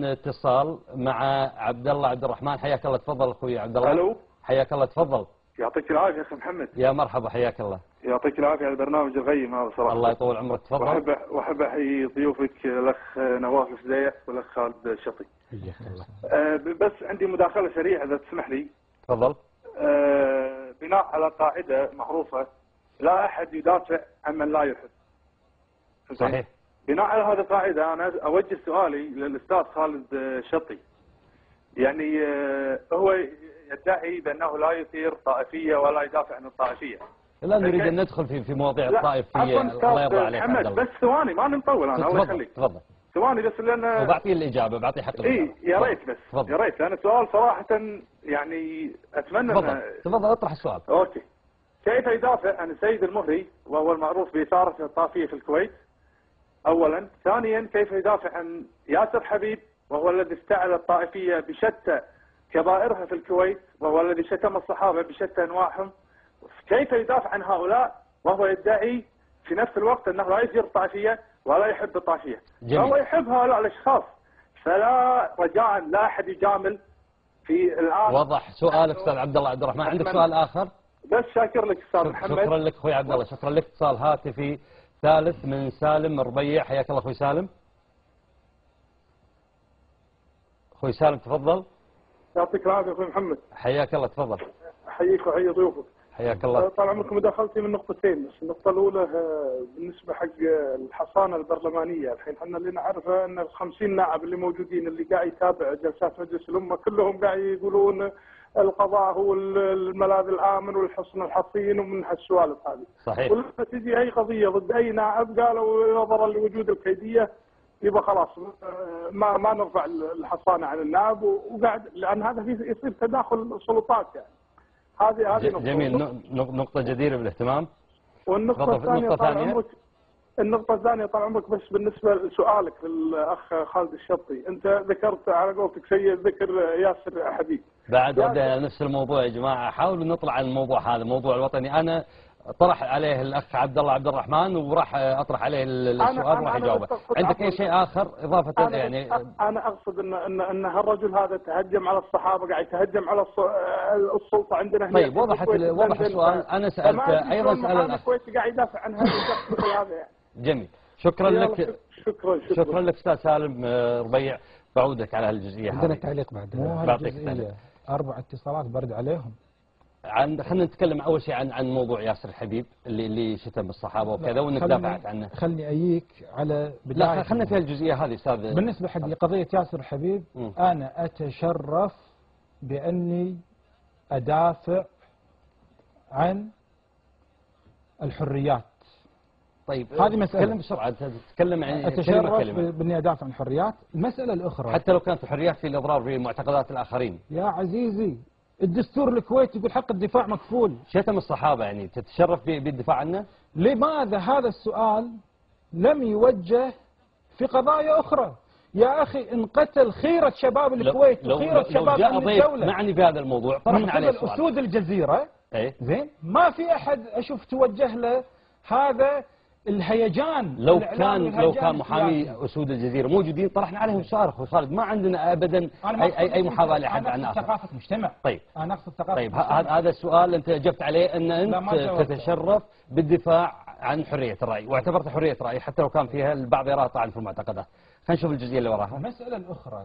اتصال مع عبد الله عبد الرحمن. حياك الله، تفضل اخوي عبد الله. الو، حياك الله، تفضل. يعطيك العافيه اخي محمد. يا مرحبا، حياك الله. يعطيك العافيه على البرنامج القيم هذا صراحه. الله يطول عمرك، تفضل. واحب احيي ضيوفك الاخ نواف الفزية والاخ خالد الشطي. حياك الله. بس عندي مداخله سريعه اذا تسمح لي. تفضل. بناء على قاعده معروفه، لا احد يدافع عن من لا يحب. صحيح. بناء على هذه القاعده انا اوجه سؤالي للاستاذ خالد الشطي. يعني هو يدعي بانه لا يثير طائفيه ولا يدافع عن الطائفيه. لا نريد ان ندخل في مواضيع الطائفيه. الله يرضى عليك محمد، بس ثواني ما نطول انا. الله يخليك. تفضل. ثواني بس لان وبعطيه الاجابه، بعطيه حق الاجابه. يا ريت بس. تفضل. يا ريت لان السؤال صراحه يعني اتمنى. تفضل اطرح السؤال. اوكي. كيف يدافع عن السيد المهري وهو المعروف باثاره الطائفيه في الكويت؟ اولا. ثانيا، كيف يدافع عن ياسر حبيب وهو الذي افتعل الطائفيه بشتى كبائرها في الكويت، وهو الذي شتم الصحابه بشتى انواعهم؟ كيف يدافع عن هؤلاء وهو يدعي في نفس الوقت انه لا يثير الطائفيه ولا يحب الطائفيه؟ فهو يحب هؤلاء الاشخاص. فلا رجاء لا احد يجامل في الان. وضح سؤالك استاذ عبد الله عبد الرحمن. عندك سؤال اخر؟ بس شاكر لك استاذ محمد. شكرا لك اخوي عبد الله. شكرا لك. اتصال هاتفي ثالث من سالم ربيع. حياك الله اخوي سالم. اخوي سالم تفضل. يعطيك العافيه اخوي محمد. حياك الله، تفضل. احييك واحيي ضيوفك. حياك الله. طال عمرك مداخلتي من نقطتين بس. النقطه الاولى بالنسبه حق الحصانه البرلمانيه. الحين احنا اللي نعرفه ان ال 50 نائب اللي موجودين اللي قاعد يتابع جلسات مجلس الامه كلهم قاعد يقولون القضاء هو الملاذ الامن والحصن الحصين ومن هالسوالف هذه. صحيح. ولما تجي اي قضيه ضد اي نائب قالوا نظرا لوجود الكيديه يبقى خلاص ما نرفع الحصانه عن النائب، وقاعد لان هذا يصير تداخل سلطات يعني. هذه نقطة. جميل. نقطة جديرة بالاهتمام. والنقطة الثانية طال عمرك بس بالنسبة لسؤالك للأخ خالد الشطي، أنت ذكرت على قولتك سيء ذكر ياسر حبيب. بعد ودي نفس الموضوع يا جماعة. حاولوا نطلع عن الموضوع هذا، الموضوع الوطني. أنا طرح عليه الأخ عبد الله عبد الرحمن وراح أطرح عليه السؤال وراح يجاوبه. عندك أي شيء آخر إضافة يعني؟ أنا أقصد أن هالرجل هذا تهجم على الصحابة، قاعد يتهجم على السلطة عندنا هنا. طيب وضح السؤال. أنا سألت أيضا سأل الأخ. قاعد يدافع عن هذا الشخص هذا يعني. جميل. شكرا لك. شكرا لك أستاذ سالم ربيع. بعودك على هالجزئية هذه. عندنا تعليق بعد. مو هالجزئية 4 اتصالات برد عليهم. خلينا نتكلم اول شيء عن موضوع ياسر الحبيب اللي شتم الصحابه وكذا وانك دافعت عنه. خلني اجيك على بداية. لا خلينا في الجزئيه هذه استاذ. بالنسبه حق قضيه ياسر الحبيب انا اتشرف باني ادافع عن الحريات. طيب هذه مساله. تكلم بسرعه. تتكلم عن اتشرف باني ادافع عن الحريات. المساله الاخرى حتى لو كانت الحريات في الاضرار بمعتقدات الاخرين. يا عزيزي الدستور الكويتي يقول حق الدفاع مكفول. شتم الصحابة يعني تتشرف بالدفاع عنه؟ لماذا هذا السؤال لم يوجه في قضايا أخرى؟ يا أخي إن قتل خيرة شباب الكويت وخيرة شباب الدولة معني بهذا الموضوع طرحنا عليه سؤال. أسود الجزيرة زين ما في أحد أشوف توجه له هذا الهيجان. لو كان محامي اسود الجزيره موجودين طرحنا عليهم سؤال اخوي خالد. ما عندنا ابدا اي محاضره لاحد عن اخر. ثقافه مجتمع. طيب انا اقصد ثقافه. طيب هذا السؤال انت اجبت عليه ان انت تتشرف بالدفاع عن حريه الراي، واعتبرت حريه الراي حتى لو كان فيها البعض يراها طعن في المعتقدات. خلينا نشوف الجزئيه اللي وراها. المساله الاخرى